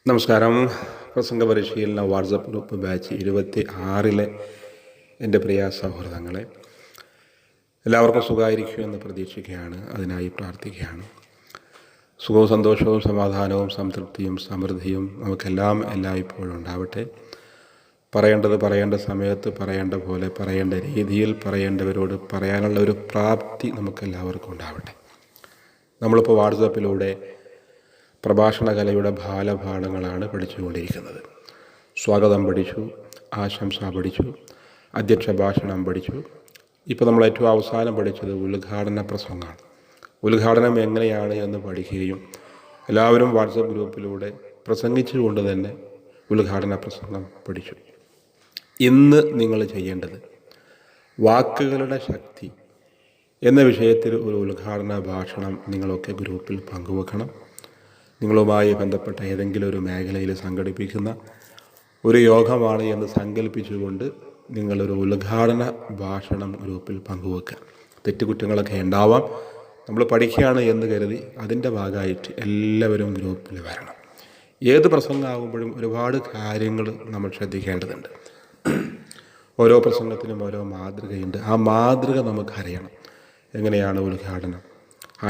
നമസ്കാരം. പ്രസംഗ പരിശീലന വാട്സപ്പ് ഗ്രൂപ്പ് ബാച്ച് 26 എൻ്റെ പ്രിയ സൗഹൃദങ്ങളെ, എല്ലാവർക്കും സുഖമായിരിക്കുമെന്ന് പ്രതീക്ഷിക്കുകയാണ്. അതിനായി പ്രാർത്ഥിക്കുകയാണ്. സുഖവും സന്തോഷവും സമാധാനവും സംതൃപ്തിയും സമൃദ്ധിയും നമുക്കെല്ലാം എല്ലായ്പ്പോഴും ഉണ്ടാവട്ടെ. പറയേണ്ടത് പറയേണ്ട സമയത്ത് പറയേണ്ട പോലെ പറയേണ്ട രീതിയിൽ പറയേണ്ടവരോട് പറയാനുള്ള ഒരു പ്രാപ്തി നമുക്കെല്ലാവർക്കും ഉണ്ടാവട്ടെ. നമ്മളിപ്പോൾ വാട്സപ്പിലൂടെ പ്രഭാഷണ കലയുടെ ബാലപാഠങ്ങളാണ് പഠിച്ചുകൊണ്ടിരിക്കുന്നത്. സ്വാഗതം പഠിച്ചു, ആശംസ പഠിച്ചു, അധ്യക്ഷ ഭാഷണം പഠിച്ചു. ഇപ്പോൾ നമ്മൾ ഏറ്റവും അവസാനം പഠിച്ചത് ഉദ്ഘാടന പ്രസംഗമാണ്. ഉദ്ഘാടനം എങ്ങനെയാണ് എന്ന് പഠിക്കുകയും എല്ലാവരും വാട്സപ്പ് ഗ്രൂപ്പിലൂടെ പ്രസംഗിച്ചുകൊണ്ട് തന്നെ ഉദ്ഘാടന പ്രസംഗം പഠിച്ചു. ഇന്ന് നിങ്ങൾ ചെയ്യേണ്ടത് വാക്കുകളുടെ ശക്തി എന്ന വിഷയത്തിൽ ഒരു ഉദ്ഘാടന ഭാഷണം നിങ്ങളൊക്കെ ഗ്രൂപ്പിൽ പങ്കുവെക്കണം. നിങ്ങളുമായി ബന്ധപ്പെട്ട ഏതെങ്കിലും ഒരു മേഖലയിൽ സംഘടിപ്പിക്കുന്ന ഒരു യോഗമാണ് എന്ന് സങ്കല്പിച്ചുകൊണ്ട് നിങ്ങളൊരു ഉദ്ഘാടന ഭാഷണം ഗ്രൂപ്പിൽ പങ്കുവെക്കുക. തെറ്റുകുറ്റങ്ങളൊക്കെ ഉണ്ടാവാം. നമ്മൾ പഠിക്കുകയാണ് എന്ന് കരുതി അതിൻ്റെ ഭാഗമായിട്ട് എല്ലാവരും ഗ്രൂപ്പിൽ വരണം. ഏത് പ്രസംഗമാകുമ്പോഴും ഒരുപാട് കാര്യങ്ങൾ നമ്മൾ ശ്രദ്ധിക്കേണ്ടതുണ്ട്. ഓരോ പ്രസംഗത്തിനും ഓരോ മാതൃകയുണ്ട്. ആ മാതൃക നമുക്കറിയണം. എങ്ങനെയാണ് ഉദ്ഘാടനം?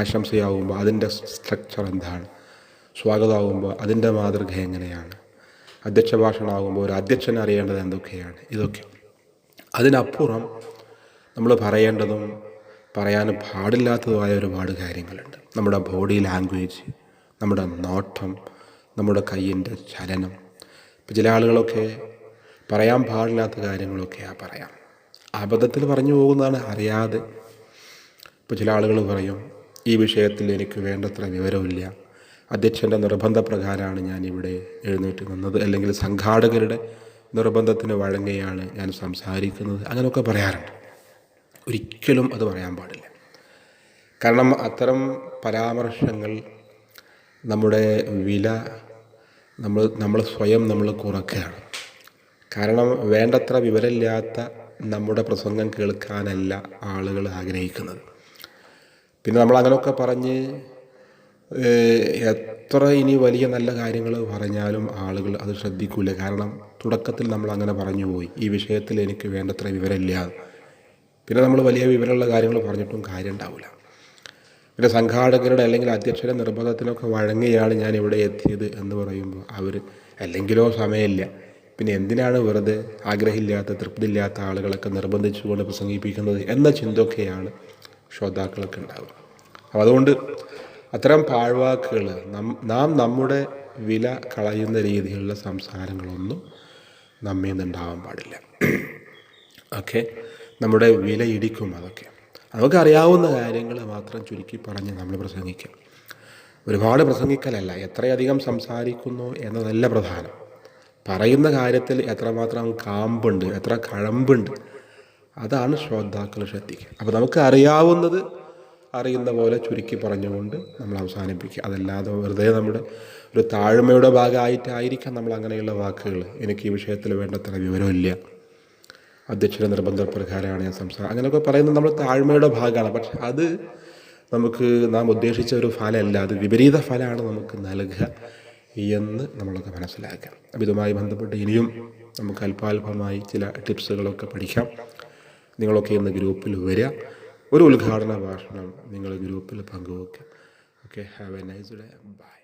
ആശംസയാകുമ്പോൾ അതിൻ്റെ സ്ട്രക്ചർ എന്താണ്? സ്വാഗതമാകുമ്പോൾ അതിൻ്റെ മാതൃക എങ്ങനെയാണ്? അധ്യക്ഷ ഭാഷണമാകുമ്പോൾ ഒരു അധ്യക്ഷൻ അറിയേണ്ടത് എന്തൊക്കെയാണ്? ഇതൊക്കെ. അതിനപ്പുറം നമ്മൾ പറയേണ്ടതും പറയാൻ പാടില്ലാത്തതുമായ ഒരുപാട് കാര്യങ്ങളുണ്ട്. നമ്മുടെ ബോഡി ലാംഗ്വേജ്, നമ്മുടെ നോട്ടം, നമ്മുടെ കയ്യിൻ്റെ ചലനം. ഇപ്പോൾ ചില ആളുകളൊക്കെ പറയാൻ പാടില്ലാത്ത കാര്യങ്ങളൊക്കെയാണ് പറയാം. അബദ്ധത്തിൽ പറഞ്ഞു പോകുന്നതാണ് അറിയാതെ. ഇപ്പോൾ ചില ആളുകൾ പറയും, ഈ വിഷയത്തിൽ എനിക്ക് വേണ്ടത്ര വിവരമില്ല, അധ്യക്ഷൻ്റെ നിർബന്ധപ്രകാരമാണ് ഞാനിവിടെ എഴുന്നേറ്റ് നിന്നത്, അല്ലെങ്കിൽ സംഘാടകരുടെ നിർബന്ധത്തിന് വഴങ്ങുകയാണ് ഞാൻ സംസാരിക്കുന്നത്. അങ്ങനെയൊക്കെ പറയാറുണ്ട്. ഒരിക്കലും അത് പറയാൻ പാടില്ല. കാരണം അത്തരം പരാമർശങ്ങൾ നമ്മുടെ വില നമ്മൾ സ്വയം കുറയ്ക്കുകയാണ്. കാരണം വേണ്ടത്ര വിവരമില്ലാത്ത നമ്മുടെ പ്രസംഗം കേൾക്കാനല്ല ആളുകൾ ആഗ്രഹിക്കുന്നത്. പിന്നെ നമ്മൾ അങ്ങനെയൊക്കെ പറഞ്ഞ് എത്ര ഇനി വലിയ നല്ല കാര്യങ്ങൾ പറഞ്ഞാലും ആളുകൾ അത് ശ്രദ്ധിക്കില്ല. കാരണം തുടക്കത്തിൽ നമ്മൾ അങ്ങനെ പറഞ്ഞു പോയി, ഈ വിഷയത്തിൽ എനിക്ക് വേണ്ടത്ര വിവരമില്ല. പിന്നെ നമ്മൾ വലിയ വിവരമുള്ള കാര്യങ്ങൾ പറഞ്ഞിട്ടും കാര്യം ഉണ്ടാവില്ല. പിന്നെ സംഘാടകരുടെ അല്ലെങ്കിൽ അധ്യക്ഷരുടെ നിർബന്ധത്തിനൊക്കെ വഴങ്ങിയാണ് ഞാൻ ഇവിടെ എത്തിയത് എന്ന് പറയുമ്പോൾ അവർ അല്ലെങ്കിലോ സമയമില്ല, പിന്നെ എന്തിനാണ് വെറുതെ ആഗ്രഹമില്ലാത്ത തൃപ്തിയില്ലാത്ത ആളുകളൊക്കെ നിർബന്ധിച്ചുകൊണ്ട് പ്രസംഗിപ്പിക്കുന്നത് എന്ന ചിന്തയൊക്കെയാണ് ശ്രോതാക്കൾക്ക് ഉണ്ടാവുക. അപ്പോൾ അതുകൊണ്ട് അത്തരം പാഴ്വാക്കുകൾ, നാം നമ്മുടെ വില കളയുന്ന രീതിയിലുള്ള സംസാരങ്ങളൊന്നും നമ്മിൽ നിന്നുണ്ടാവാൻ പാടില്ല. ഓക്കെ, നമ്മുടെ വില ഇടിക്കും. അതൊക്കെ നമുക്കറിയാവുന്ന കാര്യങ്ങൾ മാത്രം ചുരുക്കി പറഞ്ഞ് നമ്മൾ പ്രസംഗിക്കും. ഒരുപാട് പ്രസംഗിക്കലല്ല, എത്രയധികം സംസാരിക്കുന്നു എന്നതല്ല പ്രധാനം. പറയുന്ന കാര്യത്തിൽ എത്രമാത്രം കാമ്പുണ്ട്, എത്ര കഴമ്പുണ്ട്, അതാണ് ശ്രോതാക്കൾ ശ്രദ്ധിക്കുക. അപ്പോൾ നമുക്ക് അറിയാവുന്നത് അറിയുന്ന പോലെ ചുരുക്കി പറഞ്ഞുകൊണ്ട് നമ്മൾ അവസാനിപ്പിക്കുക. അതല്ലാതെ വെറുതെ നമ്മുടെ ഒരു താഴ്മയുടെ ഭാഗമായിട്ടായിരിക്കാം നമ്മൾ അങ്ങനെയുള്ള വാക്കുകൾ, എനിക്ക് ഈ വിഷയത്തിൽ വേണ്ടത്ര വിവരമില്ല, അധ്യക്ഷൻ്റെ നിർബന്ധപ്രകാരമാണ് ഞാൻ അങ്ങനെയൊക്കെ പറയുന്നത് നമ്മൾ താഴ്മയുടെ ഭാഗമാണ്. പക്ഷെ അത് നമുക്ക് നാം ഉദ്ദേശിച്ച ഒരു ഫലമല്ല, അത് വിപരീത ഫലമാണ് നമുക്ക് നൽകുക എന്ന് നമ്മളൊക്കെ മനസ്സിലാക്കുക. അപ്പോൾ ഇതുമായി ബന്ധപ്പെട്ട് ഇനിയും നമുക്ക് അല്പാൽപമായി ചില ടിപ്സുകളൊക്കെ പഠിക്കാം. നിങ്ങളൊക്കെ ഇന്ന് ഗ്രൂപ്പിൽ വരിക. ഒരു ഉദ്ഘാടന ഭാഷണം നിങ്ങൾ ഗ്രൂപ്പിൽ പങ്കുവെക്കുക. Okay, have a nice day. By.